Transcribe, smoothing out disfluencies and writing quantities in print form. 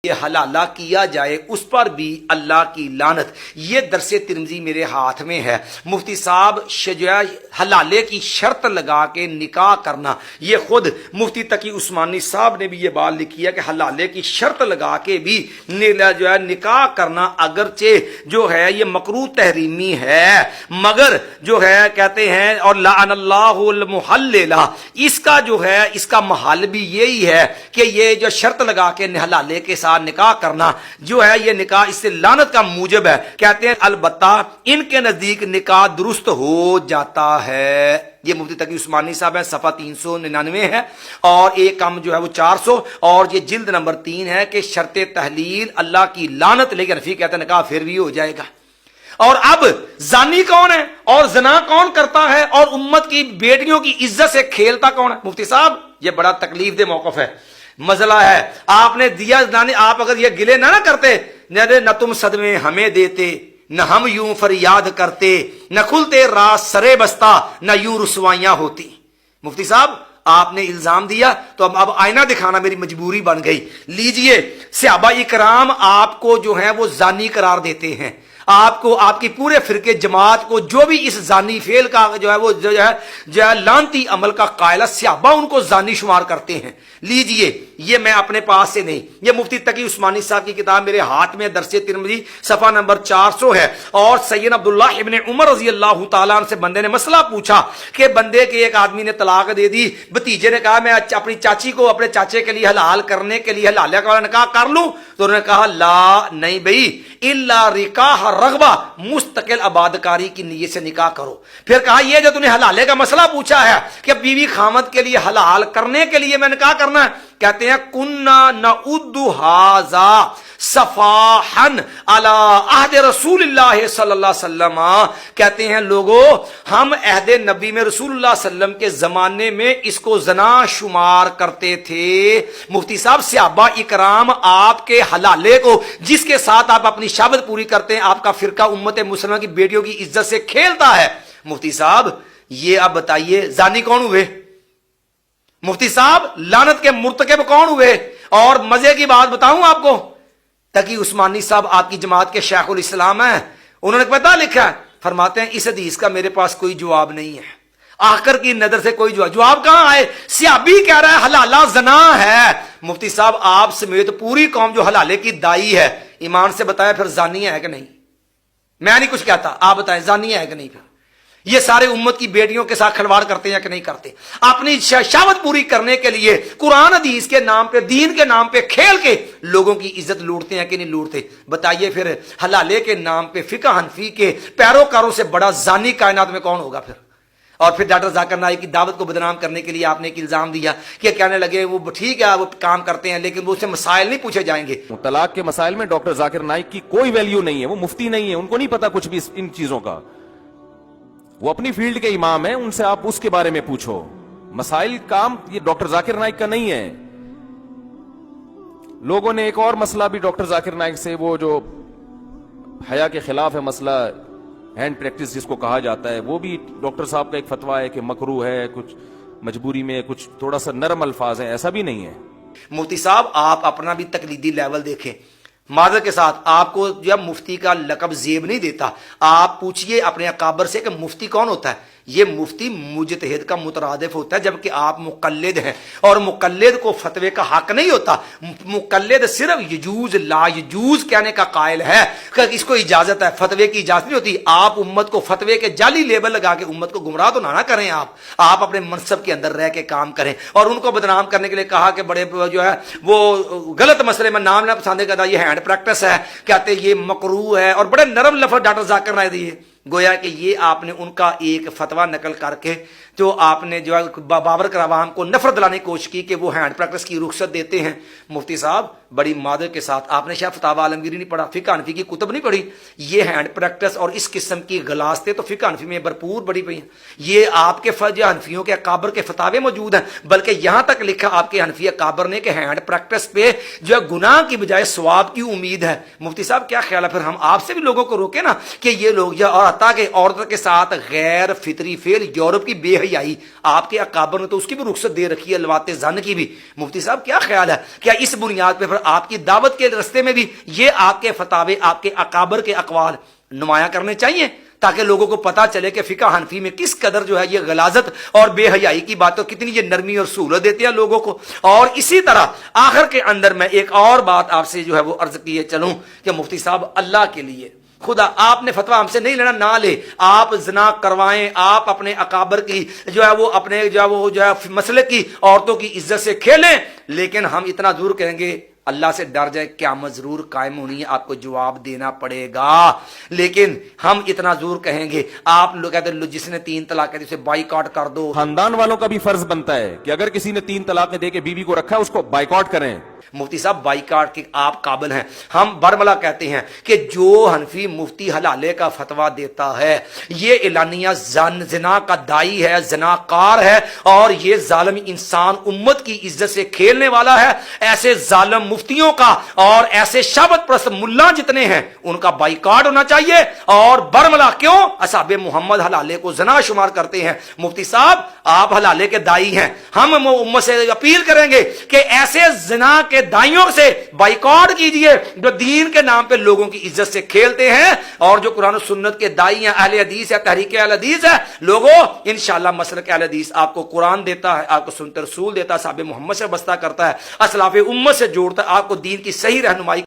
یہ حلالہ کیا جائے اس پر بھی اللہ کی لعنت۔ یہ درس ترمذی میرے ہاتھ میں ہے۔ مفتی صاحب حلالے کی شرط لگا کے نکاح کرنا، یہ خود مفتی تقی عثمانی صاحب نے بھی یہ بات لکھی ہے کہ حلالے کی شرط لگا کے بھی نکاح کرنا اگرچہ جو ہے یہ مکروہ تحریمی ہے، مگر جو ہے کہتے ہیں اور لعن اللہ المحللہ، اس کا جو ہے اس کا محل بھی یہی ہے کہ یہ جو شرط لگا کے حلالے کے ساتھ نکاح کرنا جو ہے یہ نکاح اس سے لعنت کا موجب ہے۔ کہتے ہیں البتہ ان کے نزدیک نکاح درست ہو جاتا ہے۔ یہ مفتی تقی عثمانی صاحب ہے، صفحہ 399 ہے، اور ایک کم جو ہے وہ 400، اور یہ جلد نمبر 3 ہے کہ شرط تحلیل اللہ کی لعنت، لیکن حنفی کہتے ہیں نکاح پھر بھی ہو جائے گا۔ اور اب زانی کون ہے اور زنا کون کرتا ہے اور امت کی بیٹیوں کی عزت سے کھیلتا کون ہے؟ مفتی صاحب یہ بڑا تکلیف دہ موقف ہے، مسئلہ ہے۔ آپ نے دیا زانی، آپ اگر یہ گلے نہ کرتے، نہ تم صدمے ہمیں دیتے، نہ ہم یوں فریاد کرتے، نہ کھلتے راز سرے بستا، نہ یوں رسوائیاں ہوتی۔ مفتی صاحب آپ نے الزام دیا تو اب آئینہ دکھانا میری مجبوری بن گئی۔ لیجئے صحابہ اکرام آپ کو جو ہے وہ زانی قرار دیتے ہیں، آپ کو، آپ کی پورے فرقے جماعت کو جو بھی اس زانی فعل کا جو ہے وہ جو ہے لعنتی عمل کا قائل ہے، صحابہ ان کو زانی شمار کرتے ہیں۔ لیجئے یہ میں اپنے پاس سے نہیں، یہ مفتی تقی عثمانی صاحب کی کتاب میرے ہاتھ میں، درس ترمذی صفحہ نمبر 400 ہے۔ اور سید عبداللہ ابن عمر رضی اللہ تعالیٰ عنہ سے بندے نے مسئلہ پوچھا کہ بندے کے ایک آدمی نے طلاق دے دی، بھتیجے نے کہا میں اپنی چاچی کو اپنے چاچے کے لیے حلال کرنے کے لیے حلالہ کا نکاح کر لوں، تو انہوں نے کہا لا نہیں بھائی، الا رکاح رغبہ، مستقل آبادکاری کی نیت سے نکاح کرو۔ پھر کہا یہ جو تم نے حلالے کا مسئلہ پوچھا ہے کہ بیوی خامد کے لیے حلال کرنے کے لیے میں نکاح کرنا ہے، کہتے ہیں کننا نعد ھذا صفاحا علی عہد رسول اللہ صلی اللہ علیہ وسلم، کہتے ہیں لوگوں ہم عہد نبی میں رسول اللہ صلی اللہ علیہ وسلم کے زمانے میں اس کو زنا شمار کرتے تھے۔ مفتی صاحب صحابہ اکرام آپ کے حلالے کو جس کے ساتھ آپ اپنی شابت پوری کرتے ہیں، آپ کا فرقہ امت مسلمہ کی بیٹیوں کی عزت سے کھیلتا ہے۔ مفتی صاحب یہ اب بتائیے زانی کون ہوئے؟ مفتی صاحب لعنت کے مرتکب کون ہوئے؟ اور مزے کی بات بتاؤں آپ کو، تقی عثمانی صاحب آپ کی جماعت کے شیخ الاسلام ہیں، انہوں نے پتہ لکھا ہے، فرماتے ہیں اس حدیث کا میرے پاس کوئی جواب نہیں ہے، آخر کی نظر سے کوئی جواب کہاں آئے؟ صحابی کہہ رہا ہے حلالہ زنا ہے۔ مفتی صاحب آپ سمیت پوری قوم جو حلالے کی دائی ہے، ایمان سے بتایا پھر زانی ہے کہ نہیں؟ میں نہیں کچھ کہتا، آپ بتائیں زانی ہے کہ نہیں؟ پھر یہ سارے امت کی بیٹیوں کے ساتھ کھلواڑ کرتے ہیں کہ نہیں کرتے؟ اپنی شہوت پوری کرنے کے لیے قرآن حدیث کے نام پہ، دین کے نام پہ کھیل کے لوگوں کی عزت لوٹتے ہیں کہ نہیں لوٹتے؟ بتائیے پھر حلالے کے نام پہ فقہ حنفی کے پیروکاروں سے بڑا زانی کائنات میں کون ہوگا پھر؟ اور پھر ڈاکٹر ذاکر نائک کی دعوت کو بدنام کرنے کے لیے آپ نے ایک الزام دیا کہ کہنے لگے وہ ٹھیک ہے وہ کام کرتے ہیں لیکن وہ اس سے مسائل نہیں پوچھے جائیں گے۔ طلاق کے مسائل میں ڈاکٹر ذاکر نائک کی کوئی ویلیو نہیں ہے، وہ مفتی نہیں ہے، ان کو نہیں پتا کچھ بھی ان چیزوں کا، وہ اپنی فیلڈ کے امام ہیں، ان سے آپ اس کے بارے میں پوچھو۔ مسائل کام یہ ڈاکٹر ذاکر نائک کا نہیں ہے۔ لوگوں نے ایک اور مسئلہ بھی ڈاکٹر ذاکر نائک سے، وہ جو حیا کے خلاف ہے مسئلہ ہینڈ پریکٹس جس کو کہا جاتا ہے، وہ بھی ڈاکٹر صاحب کا ایک فتویٰ ہے کہ مکروہ ہے، کچھ مجبوری میں کچھ تھوڑا سا نرم الفاظ ہیں، ایسا بھی نہیں ہے۔ مفتی صاحب آپ اپنا بھی تقلیدی لیول دیکھیں، معذرت کے ساتھ آپ کو جب مفتی کا لقب زیب نہیں دیتا، آپ پوچھئے اپنے اکابر سے کہ مفتی کون ہوتا ہے؟ یہ مفتی مجتہد کا مترادف ہوتا ہے، جبکہ آپ مقلد ہیں، اور مقلد کو فتوے کا حق نہیں ہوتا۔ مقلد صرف یجوز لا یجوز کہنے کا قائل ہے کہ اس کو اجازت ہے، فتوے کی اجازت نہیں ہوتی۔ آپ امت کو فتوے کے جعلی لیبل لگا کے امت کو گمراہ تو نہ کریں، آپ اپنے منصب کے اندر رہ کے کام کریں۔ اور ان کو بدنام کرنے کے لیے کہا کہ بڑے جو ہے وہ غلط مسئلے میں نام نہ پسند کرتا، یہ ہینڈ پریکٹس ہے، کہتے یہ مکروہ ہے، اور بڑے نرم لفظ ڈاکٹر ذاکر نائک دیے۔ گویا کہ یہ آپ نے ان کا ایک فتویٰ نقل کر کے جو آپ نے جو بابرکر عوام کو نفرت دلانے کی کوشش کی کہ وہ ہینڈ پریکٹس کی رخصت دیتے ہیں۔ مفتی صاحب بڑی معذرت کے ساتھ آپ نے شاید فتاوی عالمگیری نہیں پڑھا، فقہ حنفی کی کتب نہیں پڑھی۔ یہ ہینڈ پریکٹس اور اس قسم کی غلاستیں تو فقہ حنفی میں بھرپور بڑی پئی ہیں۔ یہ آپ کے حنفیوں کے اکابر کے فتاوے موجود ہیں، بلکہ یہاں تک لکھا آپ کے حنفی اکابر نے کہ ہینڈ پریکٹس پہ جو ہے گناہ کی بجائے ثواب کی امید ہے۔ مفتی صاحب کیا خیال ہے پھر ہم آپ سے بھی لوگوں کو روکیں نا کہ یہ لوگ، اور حتیٰ کہ عورت کے ساتھ غیر فطری فعل، یورپ کی بے حیائی حیائی آپ کے اکابر نے تو اس کی بھی رخصت دے رکھی ہے، لوات زن کی بھی۔ مفتی صاحب کیا خیال ہے، کیا اس بنیاد پہ پھر آپ کی دعوت کے راستے میں بھی یہ آپ کے فتاوے، آپ کے اکابر کے اقوال نمایاں کرنے چاہیے، تاکہ لوگوں کو پتا چلے کہ فقہ حنفی میں کس قدر جو ہے یہ غلاظت اور بے حیائی کی باتوں، کتنی یہ نرمی اور سہولت دیتے ہیں لوگوں کو۔ اور اسی طرح آخر کے اندر میں ایک اور بات آپ سے جو ہے وہ عرض کیے چلوں کہ مفتی صاحب اللہ کے لیے خدا آپ نے فتویٰ ہم سے نہیں لینا، نہ لے، آپ زنا کروائیں، آپ اپنے اکابر کی جو ہے وہ اپنے جو ہے مسئلے کی عورتوں کی عزت سے کھیلیں، لیکن ہم اتنا ضرور کہیں گے اللہ سے ڈر جائے، قیامت ضرور قائم ہونی ہے، آپ کو جواب دینا پڑے گا۔ لیکن ہم اتنا ضرور کہیں گے، آپ لوگ کہتے ہیں جس نے 3 طلاق دی اسے بائیکاٹ کر دو۔ خاندان والوں کا بھی فرض بنتا ہے کہ اگر کسی نے 3 طلاقیں دے کے بیوی کو رکھا ہے اس کو بائیکاٹ کریں۔ مفتی صاحب بائیکاٹ کے آپ قابل ہیں، ہم برملا کہتے ہیں کہ جو حنفی مفتی حلالے کا فتویٰ دیتا ہے یہ اعلانیہ زنا کا دائی ہے، زناکار ہے، اور یہ ظالم انسان امت کی عزت سے کھیلنے والا ہے۔ ایسے ظالم مفتیوں کا اور ایسے شابت پرست ملا جتنے ہیں ان کا بائیکاٹ ہونا چاہیے۔ اور برملا کیوں اصحاب محمد حلالے کو زنا شمار کرتے ہیں؟ مفتی صاحب آپ حلالے کے دائی ہیں، ہم امت سے اپیل کریں گے کہ ایسے زنا کے دائیوں سے بائیکاٹ کیجئے جو دین کے نام پہ لوگوں کی عزت سے کھیلتے ہیں، اور جو قرآن و سنت کے دائی ہیں، اہل حدیث ہے، تحریک اہل حدیث ہے۔ لوگوں انشاءاللہ مسلک اہل حدیث آپ کو قرآن دیتا ہے، آپ کو سنت رسول دیتا ہے، صحابہ محمد سے بستہ کرتا ہے، اسلاف امت سے جوڑتا ہے، آپ کو دین کی صحیح رہنمائی